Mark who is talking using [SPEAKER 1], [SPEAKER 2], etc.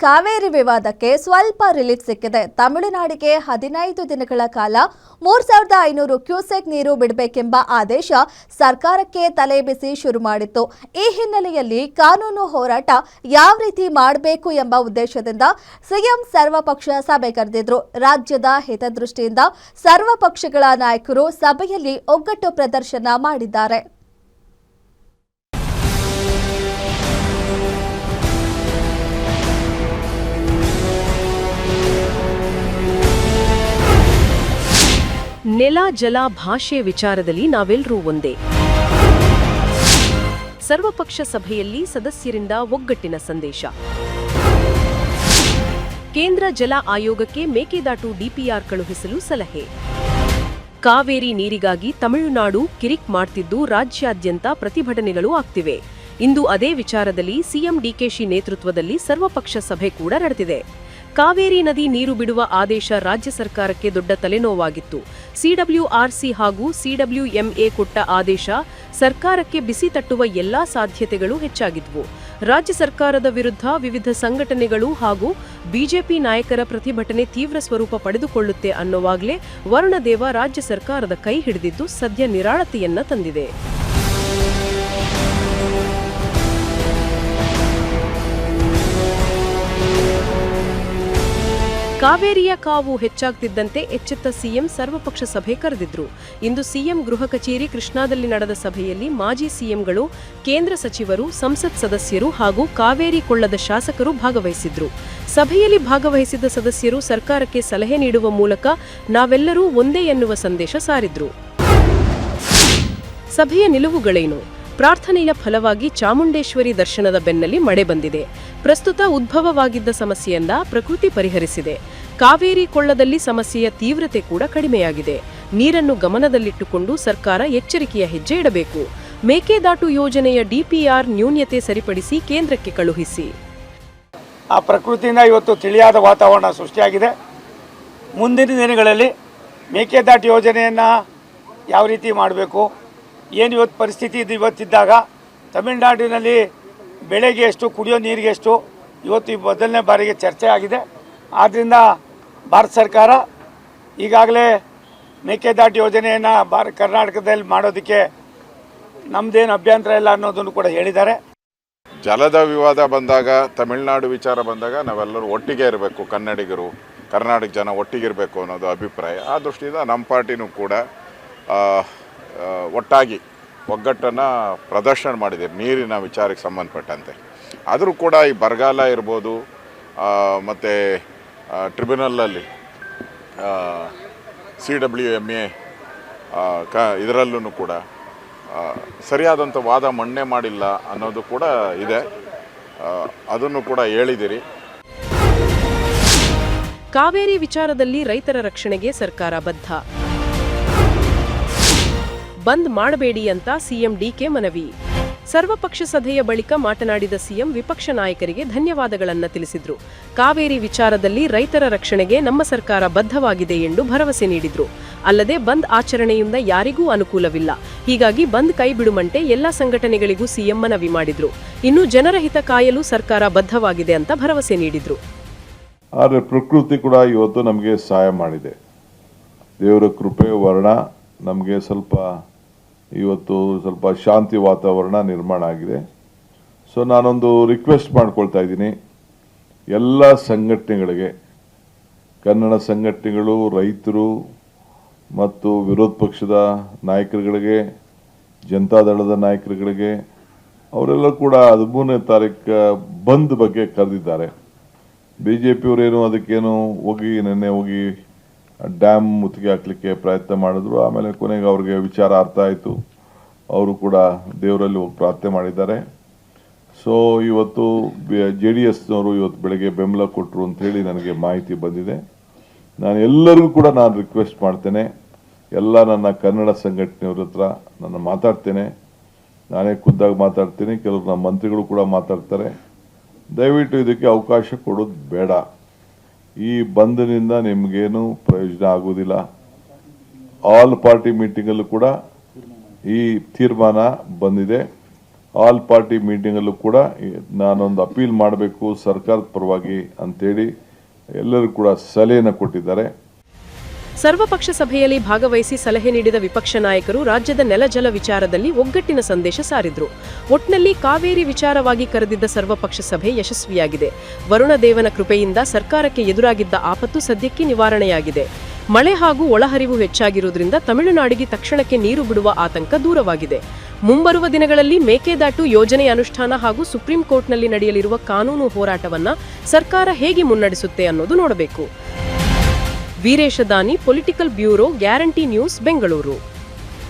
[SPEAKER 1] ಕಾವೇರಿ ವಿವಾದಕ್ಕೆ ಸ್ವಲ್ಪ ರಿಲೀಫ್ ಸಿಕ್ಕಿದೆ. ತಮಿಳುನಾಡಿಗೆ 15 ದಿನಗಳ ಕಾಲ 3500 ಕ್ಯೂಸೆಕ್ ನೀರು ಬಿಡಬೇಕೆಂಬ ಆದೇಶ ಸರ್ಕಾರಕ್ಕೆ ತಲೆಬಿಸಿ ಶುರು ಮಾಡಿತ್ತು. ಈ ಹಿನ್ನೆಲೆಯಲ್ಲಿ ಕಾನೂನು ಹೋರಾಟ ಯಾವ ರೀತಿ ಮಾಡಬೇಕು ಎಂಬ ಉದ್ದೇಶದಿಂದ ಸಿಎಂ ಸರ್ವಪಕ್ಷ ಸಭೆ ಕರೆದಿದ್ರು. ರಾಜ್ಯದ ಹಿತದೃಷ್ಟಿಯಿಂದ ಸರ್ವಪಕ್ಷಗಳ ನಾಯಕರು ಸಭೆಯಲ್ಲಿ ಒಗ್ಗಟ್ಟು ಪ್ರದರ್ಶನ ಮಾಡಿದ್ದಾರೆ.
[SPEAKER 2] ನೆಲ ಜಲ ಭಾಷೆ ವಿಚಾರದಲ್ಲಿ ನಾವೆಲ್ಲರೂ ಒಂದೇ. ಸರ್ವಪಕ್ಷ ಸಭೆಯಲ್ಲಿ ಸದಸ್ಯರಿಂದ ಒಗ್ಗಟ್ಟಿನ ಸಂದೇಶ. ಕೇಂದ್ರ ಜಲ ಆಯೋಗಕ್ಕೆ ಮೇಕೆದಾಟು ಡಿಪಿಆರ್ ಕಳುಹಿಸಲು ಸಲಹೆ. ಕಾವೇರಿ ನೀರಿಗಾಗಿ ತಮಿಳುನಾಡು ಕಿರಿಕ್ ಮಾಡ್ತಿದ್ದು ರಾಜ್ಯಾದ್ಯಂತ ಪ್ರತಿಭಟನೆಗಳು ಆಗ್ತಿವೆ. ಇಂದು ಅದೇ ವಿಚಾರದಲ್ಲಿ ಸಿಎಂ ಡಿಕೆಶಿ ನೇತೃತ್ವದಲ್ಲಿ ಸರ್ವಪಕ್ಷ ಸಭೆ ಕೂಡ ನಡೆದಿದೆ. ಕಾವೇರಿ ನದಿ ನೀರು ಬಿಡುವ ಆದೇಶ ರಾಜ್ಯ ಸರ್ಕಾರಕ್ಕೆ ದೊಡ್ಡ ತಲೆನೋವಾಗಿತ್ತು. ಸಿಡಬ್ಲ್ಯೂಆರ್ಸಿ ಹಾಗೂ ಸಿಡಬ್ಲ್ಯೂಎಂಎ ಕೊಟ್ಟ ಆದೇಶ ಸರ್ಕಾರಕ್ಕೆ ಬಿಸಿ ತಟ್ಟುವ ಎಲ್ಲಾ ಸಾಧ್ಯತೆಗಳು ಹೆಚ್ಚಾಗಿದ್ವು. ರಾಜ್ಯ ಸರ್ಕಾರದ ವಿರುದ್ಧ ವಿವಿಧ ಸಂಘಟನೆಗಳು ಹಾಗೂ ಬಿಜೆಪಿ ನಾಯಕರ ಪ್ರತಿಭಟನೆ ತೀವ್ರ ಸ್ವರೂಪ ಪಡೆದುಕೊಳ್ಳುತ್ತೆ ಅನ್ನೋವಾಗಲೇ ವರುಣದೇವ ರಾಜ್ಯ ಸರ್ಕಾರದ ಕೈ ಹಿಡಿದಿದ್ದು ಸದ್ಯ ನಿರಾಳತೆಯನ್ನ ತಂದಿದೆ. ಕಾವೇರಿಯ ಕಾವು ಹೆಚ್ಚಾಗ್ತಿದ್ದಂತೆ ಎಚ್ಚೆತ್ತ ಸಿಎಂ ಸರ್ವಪಕ್ಷ ಸಭೆ ಕರೆದಿದ್ರು. ಇಂದು ಸಿಎಂ ಗೃಹ ಕಚೇರಿ ಕೃಷ್ಣಾದಲ್ಲಿ ನಡೆದ ಸಭೆಯಲ್ಲಿ ಮಾಜಿ ಸಿಎಂಗಳು, ಕೇಂದ್ರ ಸಚಿವರು, ಸಂಸತ್ ಸದಸ್ಯರು ಹಾಗೂ ಕಾವೇರಿ ಕೊಳ್ಳದ ಶಾಸಕರು ಭಾಗವಹಿಸಿದ್ರು. ಸಭೆಯಲ್ಲಿ ಭಾಗವಹಿಸಿದ್ದ ಸದಸ್ಯರು ಸರ್ಕಾರಕ್ಕೆ ಸಲಹೆ ನೀಡುವ ಮೂಲಕ ನಾವೆಲ್ಲರೂ ಒಂದೇ ಎನ್ನುವ ಸಂದೇಶ ಸಾರಿದ್ರು. ಸಭೆಯ ನಿಲುವುಗಳೇನು? ಪ್ರಾರ್ಥನೆಯ ಫಲವಾಗಿ ಚಾಮುಂಡೇಶ್ವರಿ ದರ್ಶನದ ಬೆನ್ನಲ್ಲಿ ಮಳೆ ಬಂದಿದೆ. ಪ್ರಸ್ತುತ ಉದ್ಭವವಾಗಿದ್ದ ಸಮಸ್ಯೆಯನ್ನ ಪ್ರಕೃತಿ ಪರಿಹರಿಸಿದೆ. ಕಾವೇರಿ ಕೊಳ್ಳದಲ್ಲಿ ಸಮಸ್ಯೆಯ ತೀವ್ರತೆ ಕೂಡ ಕಡಿಮೆಯಾಗಿದೆ. ನೀರನ್ನು ಗಮನದಲ್ಲಿಟ್ಟುಕೊಂಡು ಸರ್ಕಾರ ಎಚ್ಚರಿಕೆಯ ಹೆಜ್ಜೆ ಇಡಬೇಕು. ಮೇಕೆದಾಟು ಯೋಜನೆಯ ಡಿಪಿಆರ್ ನ್ಯೂನ್ಯತೆ ಸರಿಪಡಿಸಿ ಕೇಂದ್ರಕ್ಕೆ ಕಳುಹಿಸಿ.
[SPEAKER 3] ಆ ಪ್ರಕೃತಿಯಿಂದ ಇವತ್ತು ತಿಳಿಯಾದ ವಾತಾವರಣ ಸೃಷ್ಟಿಯಾಗಿದೆ. ಮುಂದಿನ ದಿನಗಳಲ್ಲಿ ಮೇಕೆದಾಟು ಯೋಜನೆಯನ್ನು ಯಾವ ರೀತಿ ಮಾಡಬೇಕು, ಏನು ಇವತ್ತು ಪರಿಸ್ಥಿತಿ ಇದು ಇವತ್ತಿದ್ದಾಗ ತಮಿಳುನಾಡಿನಲ್ಲಿ ಬೆಳೆಗೆ ಎಷ್ಟು, ಕುಡಿಯೋ ನೀರಿಗೆ ಎಷ್ಟು, ಇವತ್ತು ಈ ಮೊದಲನೇ ಬಾರಿಗೆ ಚರ್ಚೆ ಆಗಿದೆ. ಆದ್ದರಿಂದ ಭಾರತ ಸರ್ಕಾರ ಈಗಾಗಲೇ ಮೇಕೆದಾಟು ಯೋಜನೆಯನ್ನು ಕರ್ನಾಟಕದಲ್ಲಿ ಮಾಡೋದಕ್ಕೆ ನಮ್ಮದೇನು ಅಭ್ಯಂತರ ಇಲ್ಲ ಅನ್ನೋದನ್ನು ಕೂಡ ಹೇಳಿದ್ದಾರೆ.
[SPEAKER 4] ಜಲದ ವಿವಾದ ಬಂದಾಗ, ತಮಿಳುನಾಡು ವಿಚಾರ ಬಂದಾಗ ನಾವೆಲ್ಲರೂ ಒಟ್ಟಿಗೆ ಇರಬೇಕು, ಕನ್ನಡಿಗರು, ಕರ್ನಾಟಕ ಜನ ಒಟ್ಟಿಗಿರಬೇಕು ಅನ್ನೋದು ಅಭಿಪ್ರಾಯ. ಆ ದೃಷ್ಟಿಯಿಂದ ನಮ್ಮ ಪಾರ್ಟಿನೂ ಕೂಡ ಒಟ್ಟಾಗಿ ಒಗ್ಗಟ್ಟನ್ನು ಪ್ರದರ್ಶನ ಮಾಡಿದೆ ನೀರಿನ ವಿಚಾರಕ್ಕೆ ಸಂಬಂಧಪಟ್ಟಂತೆ. ಆದರೂ ಕೂಡ ಈ ಬರಗಾಲ ಇರ್ಬೋದು, ಮತ್ತು ಟ್ರಿಬ್ಯುನಲಲ್ಲಿ CWMA ಇದರಲ್ಲೂ ಕೂಡ ಸರಿಯಾದಂಥ ವಾದ ಮಂಡನೆ ಮಾಡಿಲ್ಲ ಅನ್ನೋದು ಕೂಡ ಇದೆ. ಅದನ್ನು ಕೂಡ ಹೇಳಿದಿರಿ.
[SPEAKER 2] ಕಾವೇರಿ ವಿಚಾರದಲ್ಲಿ ರೈತರ ರಕ್ಷಣೆಗೆ ಸರ್ಕಾರ ಬದ್ಧ. ಬಂದ್ ಮಾಡಬೇಡಿ ಅಂತ ಸಿಎಂ ಡಿಕೆ ಮನವಿ. ಸರ್ವಪಕ್ಷ ಸಭೆಯ ಬಳಿಕ ಮಾತನಾಡಿದ ಸಿಎಂ ವಿಪಕ್ಷ ನಾಯಕರಿಗೆ ಧನ್ಯವಾದಗಳನ್ನ ತಿಳಿಸಿದ್ರು. ಕಾವೇರಿ ವಿಚಾರದಲ್ಲಿ ರೈತರ ರಕ್ಷಣೆಗೆ ನಮ್ಮ ಸರ್ಕಾರ ಬದ್ಧವಾಗಿದೆ ಎಂದು ಭರವಸೆ ನೀಡಿದ್ರು. ಅಲ್ಲದೆ ಬಂದ್ ಆಚರಣೆಯಿಂದ ಯಾರಿಗೂ ಅನುಕೂಲವಿಲ್ಲ, ಹೀಗಾಗಿ ಬಂದ್ ಕೈ ಬಿಡುವಂತೆ ಎಲ್ಲ ಸಂಘಟನೆಗಳಿಗೂ ಸಿಎಂ ಮನವಿ ಮಾಡಿದ್ರು. ಇನ್ನು ಜನರ ಹಿತ ಕಾಯಲು ಸರ್ಕಾರ ಬದ್ಧವಾಗಿದೆ ಅಂತ ಭರವಸೆ ನೀಡಿದ್ರು.
[SPEAKER 5] ಆದರೆ ಪ್ರಕೃತಿ ಕೂಡ ಇವತ್ತು ನಮಗೆ ಸಹಾಯ ಮಾಡಿದೆ. ದೇವರ ಕೃಪೆ ವರ್ಣ ನಮಗೆ ಇವತ್ತು ಸ್ವಲ್ಪ ಶಾಂತಿ ವಾತಾವರಣ ನಿರ್ಮಾಣ ಆಗಿದೆ. ಸೊ ನಾನೊಂದು ರಿಕ್ವೆಸ್ಟ್ ಮಾಡ್ಕೊಳ್ತಾ ಇದ್ದೀನಿ ಎಲ್ಲ ಸಂಘಟನೆಗಳಿಗೆ, ಕನ್ನಡ ಸಂಘಟನೆಗಳು, ರೈತರು ಮತ್ತು ವಿರೋಧ ಪಕ್ಷದ ನಾಯಕರುಗಳಿಗೆ, ಜನತಾದಳದ ನಾಯಕರುಗಳಿಗೆ, ಅವರೆಲ್ಲ ಕೂಡ 13ನೇ ತಾರೀಕು ಬಂದ್ ಬಗ್ಗೆ ಕರೆದಿದ್ದಾರೆ. BJPಯವರೇನು ಅದಕ್ಕೇನು ನೆನ್ನೆ ಹೋಗಿ ಡ್ಯಾಮ್ ಮುತ್ತಿಗೆ ಹಾಕಲಿಕ್ಕೆ ಪ್ರಯತ್ನ ಮಾಡಿದ್ರು. ಆಮೇಲೆ ಕೊನೆಗೆ ಅವ್ರಿಗೆ ವಿಚಾರ ಅರ್ಥ ಆಯಿತು. ಅವರು ಕೂಡ ದೇವರಲ್ಲಿ ಹೋಗಿ ಪ್ರಾರ್ಥನೆ ಮಾಡಿದ್ದಾರೆ. ಸೊ ಇವತ್ತು JDSನವರು ಇವತ್ತು ಬೆಳಗ್ಗೆ ಬೆಂಬಲ ಕೊಟ್ಟರು ಅಂಥೇಳಿ ನನಗೆ ಮಾಹಿತಿ ಬಂದಿದೆ. ನಾನು ಎಲ್ಲರಿಗೂ ಕೂಡ ರಿಕ್ವೆಸ್ಟ್ ಮಾಡ್ತೇನೆ, ಎಲ್ಲ ನನ್ನ ಕನ್ನಡ ಸಂಘಟನೆಯವ್ರ ಹತ್ರ ನಾನು ಮಾತಾಡ್ತೇನೆ, ನಾನೇ ಖುದ್ದಾಗಿ ಮಾತಾಡ್ತೀನಿ, ಕೆಲವರು ನಮ್ಮ ಮಂತ್ರಿಗಳು ಕೂಡ ಮಾತಾಡ್ತಾರೆ. ದಯವಿಟ್ಟು ಇದಕ್ಕೆ ಅವಕಾಶ ಕೊಡೋದು ಬೇಡ. ಈ ಬಂದ್ನಿಂದ ನಿಮಗೇನು ಪ್ರಯೋಜನ ಆಗುವುದಿಲ್ಲ. ಆಲ್ ಪಾರ್ಟಿ ಮೀಟಿಂಗಲ್ಲೂ ಕೂಡ ಈ ತೀರ್ಮಾನ ಬಂದಿದೆ. ಆಲ್ ಪಾರ್ಟಿ ಮೀಟಿಂಗಲ್ಲೂ ಕೂಡ ನಾನೊಂದು ಅಪೀಲ್ ಮಾಡಬೇಕು ಸರ್ಕಾರದ ಪರವಾಗಿ ಅಂತೇಳಿ ಎಲ್ಲರೂ ಕೂಡ ಸಲಹೆಯನ್ನು ಕೊಟ್ಟಿದ್ದಾರೆ.
[SPEAKER 2] ಸರ್ವಪಕ್ಷ ಸಭೆಯಲ್ಲಿ ಭಾಗವಹಿಸಿ ಸಲಹೆ ನೀಡಿದ ವಿಪಕ್ಷ ನಾಯಕರು ರಾಜ್ಯದ ನೆಲಜಲ ವಿಚಾರದಲ್ಲಿ ಒಗ್ಗಟ್ಟಿನ ಸಂದೇಶ ಸಾರಿದ್ರು. ಒಟ್ನಲ್ಲಿ ಕಾವೇರಿ ವಿಚಾರವಾಗಿ ಕರೆದಿದ್ದ ಸರ್ವಪಕ್ಷ ಸಭೆ ಯಶಸ್ವಿಯಾಗಿದೆ. ವರುಣದೇವನ ಕೃಪೆಯಿಂದ ಸರ್ಕಾರಕ್ಕೆ ಎದುರಾಗಿದ್ದ ಆಪತ್ತು ಸದ್ಯಕ್ಕೆ ನಿವಾರಣೆಯಾಗಿದೆ. ಮಳೆ ಹಾಗೂ ಒಳಹರಿವು ಹೆಚ್ಚಾಗಿರುವುದರಿಂದ ತಮಿಳುನಾಡಿಗೆ ತಕ್ಷಣಕ್ಕೆ ನೀರು ಬಿಡುವ ಆತಂಕ ದೂರವಾಗಿದೆ. ಮುಂಬರುವ ದಿನಗಳಲ್ಲಿ ಮೇಕೆದಾಟು ಯೋಜನೆ ಅನುಷ್ಠಾನ ಹಾಗೂ ಸುಪ್ರೀಂ ಕೋರ್ಟ್ನಲ್ಲಿ ನಡೆಯಲಿರುವ ಕಾನೂನು ಹೋರಾಟವನ್ನ ಸರ್ಕಾರ ಹೇಗೆ ಮುನ್ನಡೆಸುತ್ತೆ ಅನ್ನೋದು ನೋಡಬೇಕು. ವೀರೇಶ ದಾನಿ, political bureau, guarantee news, Bengaluru.